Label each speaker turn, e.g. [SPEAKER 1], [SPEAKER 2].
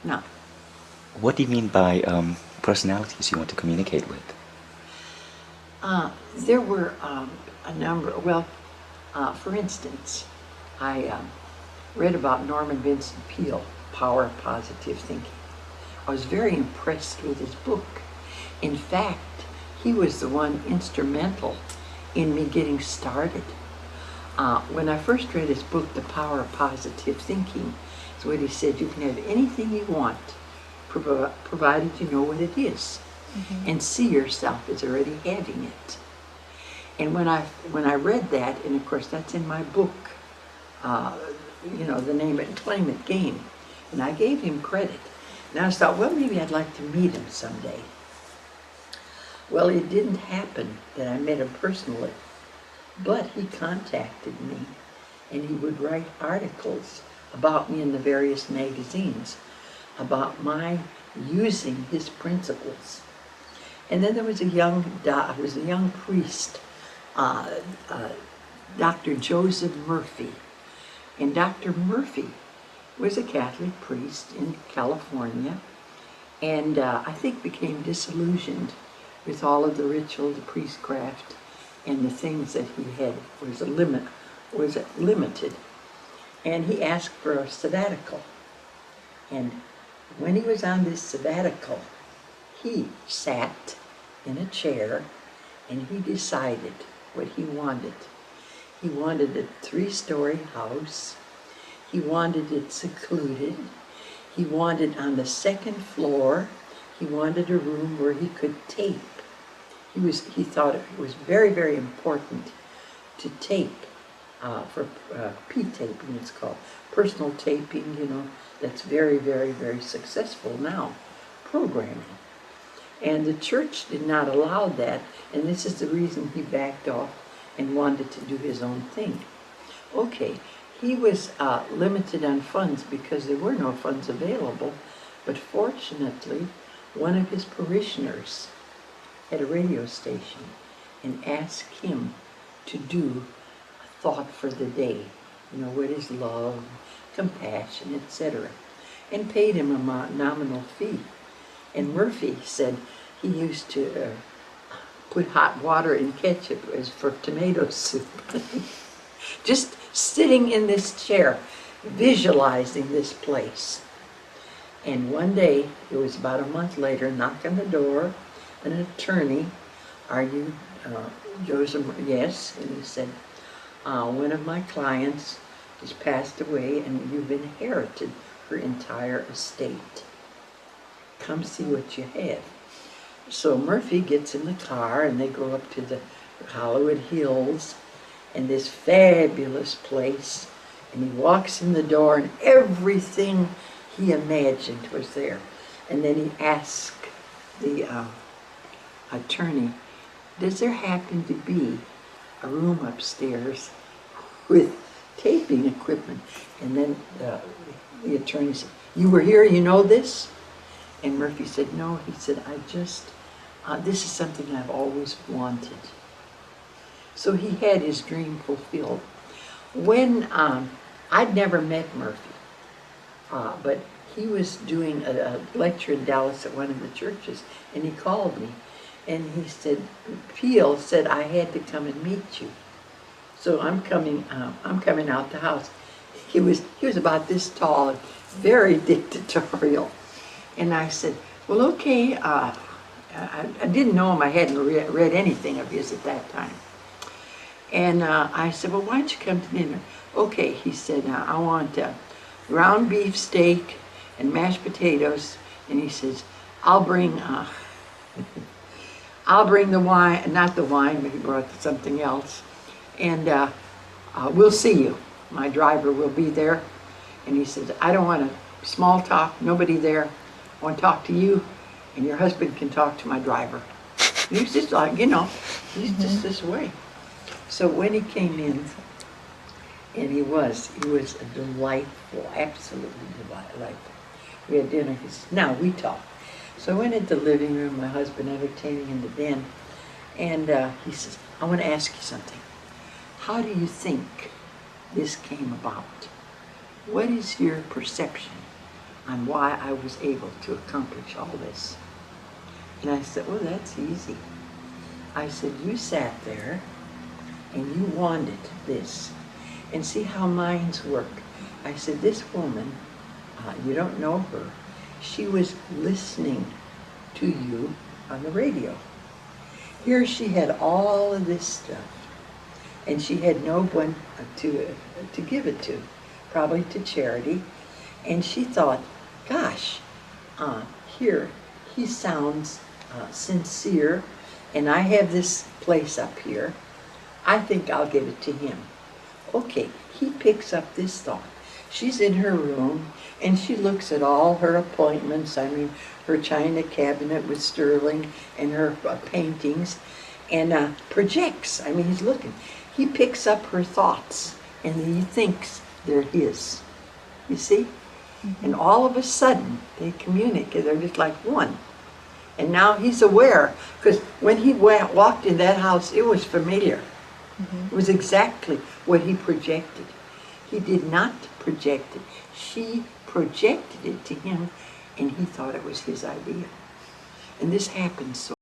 [SPEAKER 1] No.
[SPEAKER 2] What do you mean by personalities you want to communicate with?
[SPEAKER 1] There were a number, well, for instance, I read about Norman Vincent Peale, Power of Positive Thinking. I was very impressed with his book. In fact, he was the one instrumental in me getting started. When I first read his book, The Power of Positive Thinking, is what he said, you can have anything you want, provided you know what it is, and see yourself as already having it. And when I read that, and of course that's in my book, the Name It and Claim It game, and I gave him credit. And I thought, well, maybe I'd like to meet him someday. Well, it didn't happen that I met him personally, but he contacted me, and he would write articles about me in the various magazines about my using his principles. And then there was a young priest, Dr. Joseph Murphy. And Dr. Murphy was a Catholic priest in California, and I think became disillusioned with all of the ritual, the priestcraft, and the things that he had was limited. And he asked for a sabbatical. And when he was on this sabbatical, he sat in a chair and he decided what he wanted. He wanted a 3-story house. He wanted it secluded. He wanted on the 2nd floor, he wanted a room where he could tape. He thought it was very, very important to tape, for P-taping it's called, personal taping, that's very, very, very successful now, programming. And the church did not allow that, and this is the reason he backed off and wanted to do his own thing. Okay, he was limited on funds because there were no funds available, but fortunately, one of his parishioners had a radio station and asked him to do a thought for the day. What is love, compassion, etc. And paid him a nominal fee. And Murphy said he used to put hot water in ketchup as for tomato soup. Just sitting in this chair, visualizing this place. And one day, it was about a month later, knock on the door, an attorney, are you Joseph? Yes. And he said, one of my clients has passed away and you've inherited her entire estate. Come see what you have. So Murphy gets in the car and they go up to the Hollywood Hills and this fabulous place, and he walks in the door and everything he imagined was there. And then he asked the attorney, does there happen to be a room upstairs with taping equipment? And then the attorney said, you were here, you know this? And Murphy said, no. He said, this is something I've always wanted. So he had his dream fulfilled. When I'd never met Murphy, but he was doing a lecture in Dallas at one of the churches, and he called me, and he said, Peale said I had to come and meet you. So I'm coming out the house. He was about this tall and very dictatorial. And I said, well, okay. I didn't know him. I hadn't read anything of his at that time. And I said, well, why don't you come to dinner? Okay, he said, I want ground beef steak and mashed potatoes. And he says, I'll bring the wine, not the wine, but he brought something else. And we'll see you. My driver will be there. And he says, I don't want to small talk, nobody there. I want to talk to you, and your husband can talk to my driver. And he was just like, he's just this way. So when he came in, and he was a delightful, absolutely delightful. We had dinner. He said, now we talk. So I went into the living room, my husband entertaining in the den, and he says, I want to ask you something. How do you think this came about? What is your perception on why I was able to accomplish all this. And I said, well, that's easy. I said, you sat there and you wanted this. And see how minds work. I said, this woman, you don't know her. She was listening to you on the radio. Here she had all of this stuff, and she had no one to give it to, probably to charity. And she thought, gosh, here he sounds sincere, and I have this place up here. I think I'll give it to him. Okay, he picks up this thought. She's in her room, and she looks at all her appointments, I mean, her china cabinet with sterling and her paintings, and projects. I mean, he's looking. He picks up her thoughts, and he thinks they're his. You see? Mm-hmm. And all of a sudden, they communicate. They're just like one. And now he's aware, because when he walked in that house, it was familiar. Mm-hmm. It was exactly what he projected. He did not project it. She projected it to him, and he thought it was his idea. And this happens so